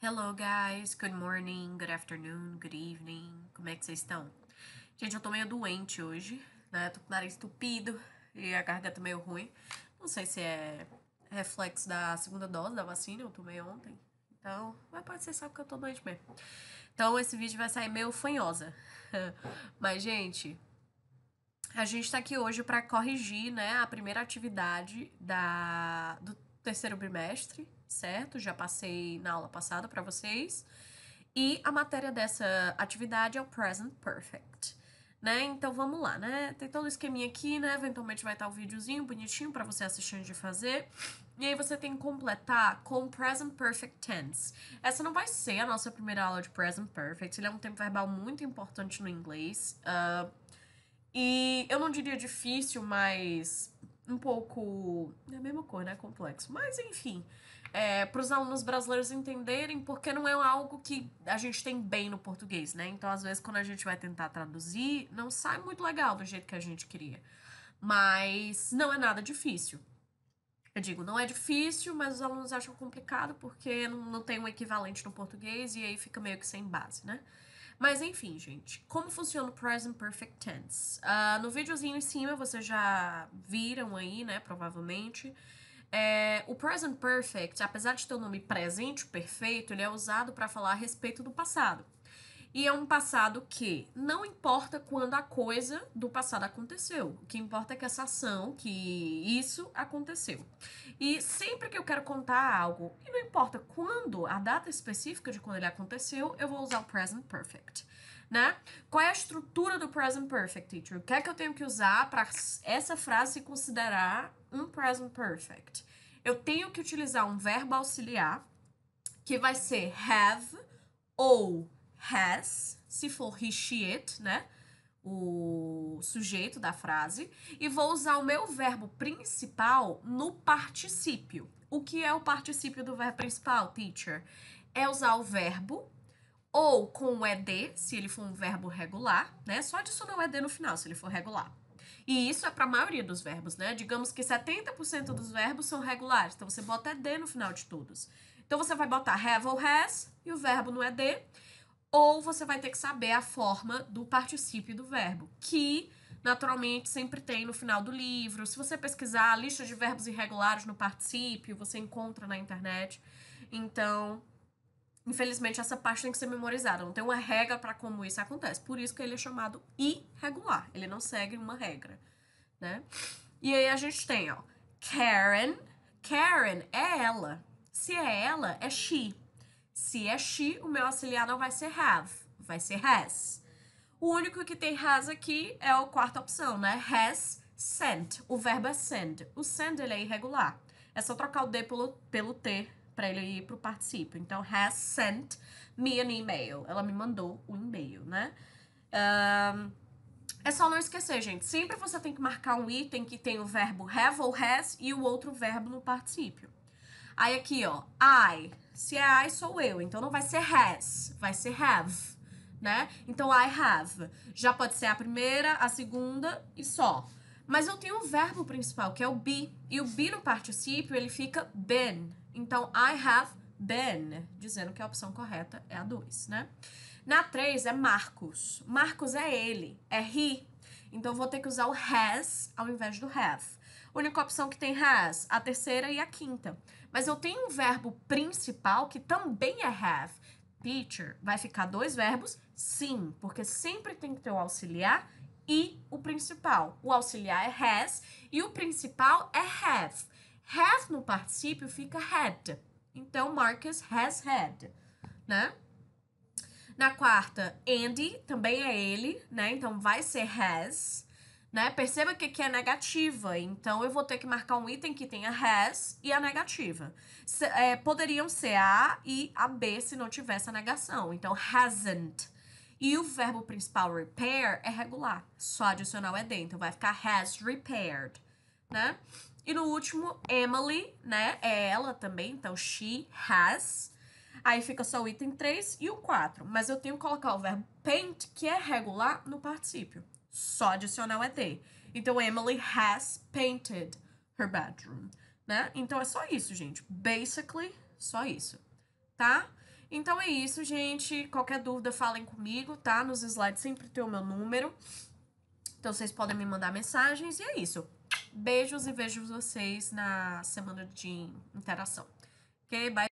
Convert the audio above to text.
Hello, guys. Good morning, good afternoon, good evening. Como é que vocês estão? Gente, eu tô meio doente hoje, né? Tô com o nariz entupido e a garganta meio ruim. Não sei se é reflexo da segunda dose da vacina, eu tomei ontem. Então, mas pode ser só porque eu tô doente mesmo. Então, esse vídeo vai sair meio fanhosa. Mas, gente, a gente tá aqui hoje pra corrigir, né, a primeira atividade do terceiro bimestre, certo? Já passei na aula passada pra vocês. E a matéria dessa atividade é o Present Perfect, né? Então vamos lá, né? Tem todo o esqueminha aqui, né? Eventualmente vai estar o videozinho bonitinho pra você assistir antes de fazer. E aí você tem que completar com Present Perfect Tense. Essa não vai ser a nossa primeira aula de Present Perfect. Ele é um tempo verbal muito importante no inglês. E eu não diria difícil, mas um pouco. É a mesma coisa, né? Complexo. Mas enfim, para os alunos brasileiros entenderem, porque não é algo que a gente tem bem no português, né? Então, às vezes, quando a gente vai tentar traduzir, não sai muito legal do jeito que a gente queria. Mas não é nada difícil. Eu digo, não é difícil, mas os alunos acham complicado porque não tem um equivalente no português e aí fica meio que sem base, né? Mas enfim, gente, como funciona o Present Perfect Tense? No videozinho em cima vocês já viram aí, né, provavelmente. O Present Perfect, apesar de ter o nome presente perfeito, ele é usado para falar a respeito do passado. E é um passado que não importa quando a coisa do passado aconteceu. O que importa é que essa ação, que isso aconteceu. E sempre que eu quero contar algo, e não importa quando, a data específica de quando ele aconteceu, eu vou usar o present perfect, né? Qual é a estrutura do present perfect, teacher? O que é que eu tenho que usar para essa frase se considerar um present perfect? Eu tenho que utilizar um verbo auxiliar, que vai ser have ou has, se for he, she, it, né? O sujeito da frase. E vou usar o meu verbo principal no particípio. O que é o particípio do verbo principal, teacher? É usar o verbo ou com o ed, se ele for um verbo regular, né? Só adicionar o ed no final, se ele for regular. E isso é para a maioria dos verbos, né? Digamos que 70% dos verbos são regulares, então você bota ed no final de todos. Então você vai botar have ou has e o verbo no ed, ou você vai ter que saber a forma do particípio do verbo, que naturalmente sempre tem no final do livro. Se você pesquisar a lista de verbos irregulares no particípio, você encontra na internet. Então, infelizmente, essa parte tem que ser memorizada. Não tem uma regra para como isso acontece. Por isso que ele é chamado irregular. Ele não segue uma regra, né? E aí a gente tem, ó, Karen. Karen é ela. Se é ela, é she. Se é she, o meu auxiliar não vai ser have, vai ser has. O único que tem has aqui é a quarta opção, né? Has sent. O verbo é send. O send, ele é irregular. É só trocar o D pelo T para ele ir pro particípio. Então, has sent me an email. Ela me mandou um e-mail, né? É só não esquecer, gente. Sempre você tem que marcar um item que tem o verbo have ou has e o outro verbo no particípio. Aí aqui, ó, I. Se é I, sou eu. Então não vai ser has, vai ser have, né? Então I have. Já pode ser a primeira, a segunda e só. Mas eu tenho um verbo principal, que é o be. E o be no particípio, ele fica been. Então I have been, dizendo que a opção correta é a 2, né? Na 3 é Marcos. Marcos é ele, é he. Então eu vou ter que usar o has ao invés do have. Única opção que tem has, a terceira e a quinta. Mas eu tenho um verbo principal que também é have. Teacher, vai ficar dois verbos? Sim, porque sempre tem que ter o auxiliar e o principal. O auxiliar é has e o principal é have. Have no particípio fica had. Então, Marcus has had, né? Na quarta, Andy também é ele, né? Então vai ser has, né? Perceba que aqui é negativa, então eu vou ter que marcar um item que tenha has e a negativa. Poderiam ser a A e a B se não tivesse a negação. Então, hasn't. E o verbo principal repair é regular, só adicionar o ed, então vai ficar has repaired, né? E no último, Emily, né? É ela também, então she has. Aí fica só o item 3 e o 4. Mas eu tenho que colocar o verbo paint, que é regular, no particípio. Só adicionar o ED. Então, Emily has painted her bedroom, né? Então, é só isso, gente. Basically, só isso, tá? Então é isso, gente. Qualquer dúvida, falem comigo, tá? Nos slides sempre tem o meu número. Então vocês podem me mandar mensagens e é isso. Beijos e vejo vocês na semana de interação. Ok? Bye.